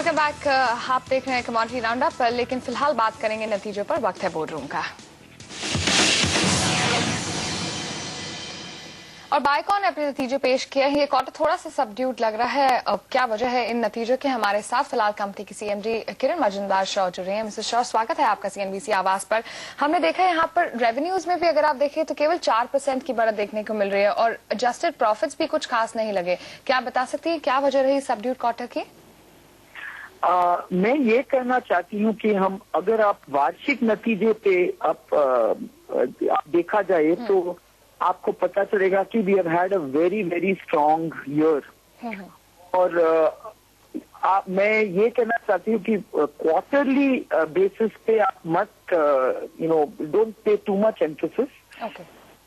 Welcome back. आप देख रहे हैं कमोडिटी राउंड अप, लेकिन फिलहाल बात करेंगे नतीजों पर। वक्त है बोर्ड रूम का और बायकॉन ने अपने नतीजे पेश किए हैं। ये क्वार्टर थोड़ा सा सबड्यूड लग रहा है। अब क्या वजह है इन नतीजों के? हमारे साथ फिलहाल कंपनी की सीएमडी किरण मजुमदार शॉ जुड़ रही हैं। मिसेस शॉ, स्वागत है आपका सीएनबीसी आवाज पर। हमने देखा है यहाँ पर रेवेन्यूज में भी अगर आप देखें तो केवल 4% की बढ़त देखने को मिल रही है और एडजस्टेड प्रॉफिट्स भी कुछ खास नहीं लगे। क्या आप बता सकती हैं क्या वजह रही सबड्यूड क्वार्टर की? मैं ये कहना चाहती हूँ कि हम अगर आप वार्षिक नतीजे पे आप देखा जाए तो आपको पता चलेगा कि we have had a very very strong year. और मैं ये कहना चाहती हूँ कि क्वार्टरली बेसिस पे आप मत don't pay too much emphasis.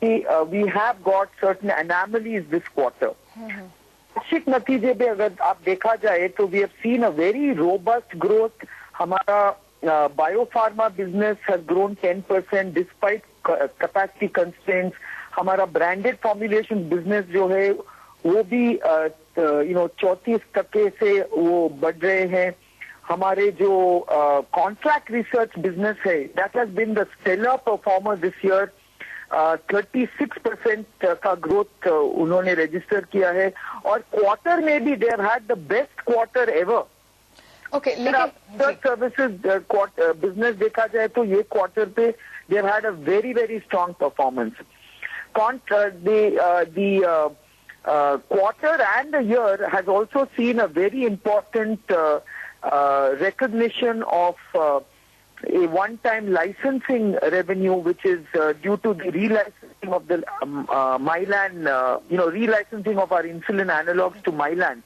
We have got certain anomalies this quarter. वार्षिक नतीजे पे अगर आप देखा जाए तो we have seen a very robust growth. हमारा biopharma business has grown 10% despite capacity constraints. हमारा ब्रांडेड फॉर्मुलेशन बिजनेस जो है वो भी 34% से वो बढ़ रहे हैं। हमारे जो कॉन्ट्रैक्ट रिसर्च बिजनेस है that has been the stellar performer this year. 36% का ग्रोथ उन्होंने रजिस्टर किया है और क्वार्टर में भी they have had the best quarter ever. Okay, लेकिन सर्विसेज बिजनेस देखा जाए तो ये क्वार्टर पे they have had a very very strong performance. The quarter and the year has also seen a very important recognition of a one-time licensing revenue, which is due to the relicensing of the Mylan, relicensing of our insulin analogs to Mylan.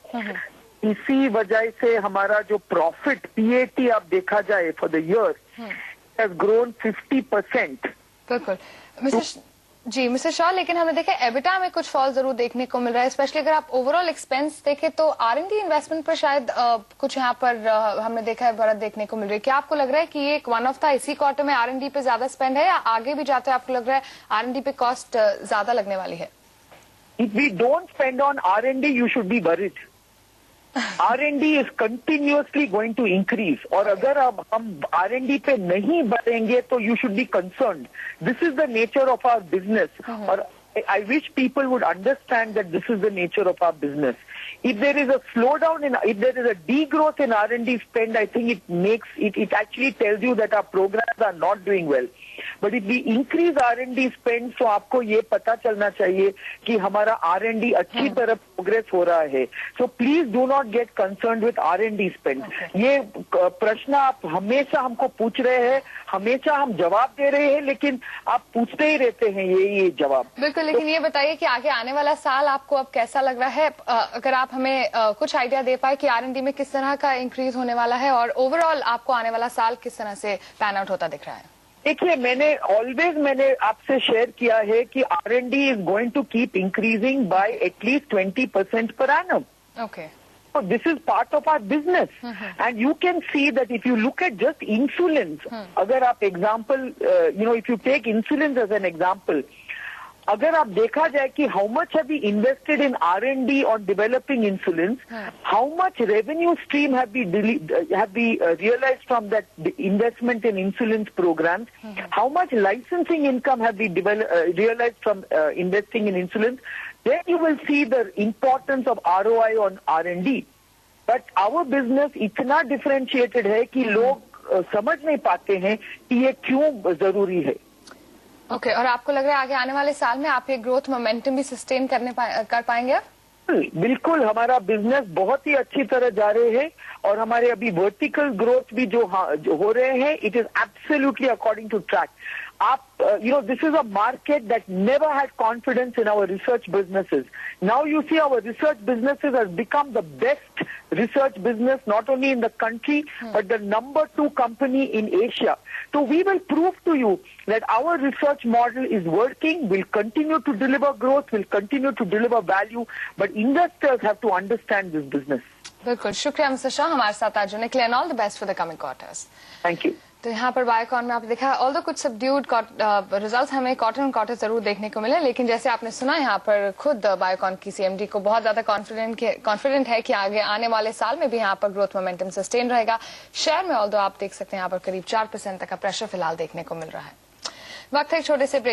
इसी वजह से हमारा जो profit PAT आप देखा जाए for the year has grown 50%. बिल्कुल जी mister Shaw, लेकिन हमने देखा एबिटा में कुछ फॉल जरूर देखने को मिल रहा है। स्पेशली अगर आप ओवरऑल एक्सपेंस देखें तो R&D इन्वेस्टमेंट पर शायद कुछ यहाँ पर हमने देखा है बढ़त देखने को मिल रही है। क्या आपको लग रहा है कि ये एक वन ऑफ था इसी क्वार्टर में R&D पे ज्यादा स्पेंड है या आगे भी जाते आपको लग रहा है R&D पे कॉस्ट ज्यादा लगने वाली है? If we don't spend on R&D, you should be worried. R&D is continuously going to increase. और अगर अब हम R&D पे नहीं बढ़ेंगे तो you should be concerned. This is the nature of our business. और I wish people would understand that this is the nature of our business. If there is a slowdown if there is a degrowth in R&D spend, I think it actually tells you that our programs are not doing well. But if we increase R&D spend, तो आपको ये पता चलना चाहिए कि हमारा R&D अच्छी तरह प्रोग्रेस हो रहा है. So please do not get concerned with R&D spend. ये प्रश्न आप हमेशा हमको पूछ रहे हैं, हमेशा हम जवाब दे रहे हैं, लेकिन आप पूछते ही रहते हैं ये जवाब. बिल्कुल, लेकिन ये बताइए कि आगे आने वाला साल आपको अब कैसा लग रहा है? अगर आप हमें कुछ आइडिया दे पाए कि R&D में किस तरह का इंक्रीज होने वाला है और ओवरऑल आपको आने वाला साल किस तरह से पैन आउट होता दिख रहा है? देखिए, मैंने आपसे शेयर किया है कि R&D is going to keep increasing by at least 20% per annum. Okay. So this is part of our business. And you can see that if you look at just insulins, अगर आप example, if you take insulins as an example, अगर आप देखा जाए कि how much have we invested in R&D on developing insulins, how much revenue stream have we realized from that investment in insulins programs, how much licensing income have we realized from investing in insulins, then you will see the importance of ROI on R&D. But our business इतना differentiated है कि लोग समझ नहीं पाते हैं कि ये क्यों जरूरी है. ओके, और आपको लग रहा है आगे आने वाले साल में आप ये ग्रोथ मोमेंटम भी सस्टेन कर पाएंगे आप? बिल्कुल, हमारा बिजनेस बहुत ही अच्छी तरह जा रहे हैं और हमारे अभी वर्टिकल ग्रोथ भी जो हो रहे हैं, it is absolutely according to track. this is a market that never had confidence in our research businesses. Now you see our research businesses has become the best research business not only in the country but the number 2 company in Asia. So we will prove to you that our research model is working, will continue to deliver growth, will continue to deliver value, but investors have to understand this business. बिल्कुल, शुक्रिया mister Shah हमारे साथ आज जुड़ने के लिए, and all the best for the coming quarters. Thank you. तो यहाँ पर बायोकॉन में आपने देखा ऑल्दो कुछ सबड्यूड रिजल्ट्स हमें क्वार्टर ऑन क्वार्टर जरूर देखने को मिले, लेकिन जैसे आपने सुना यहाँ पर खुद बायोकॉन की सीएमडी को बहुत ज्यादा कॉन्फिडेंट है कि आगे आने वाले साल में भी यहाँ पर ग्रोथ मोमेंटम सस्टेन रहेगा। शेयर में ऑल्दो आप देख सकते हैं यहाँ पर करीब 4% तक का प्रेशर फिलहाल देखने को मिल रहा है। वक्त है एक छोटे से ब्रेक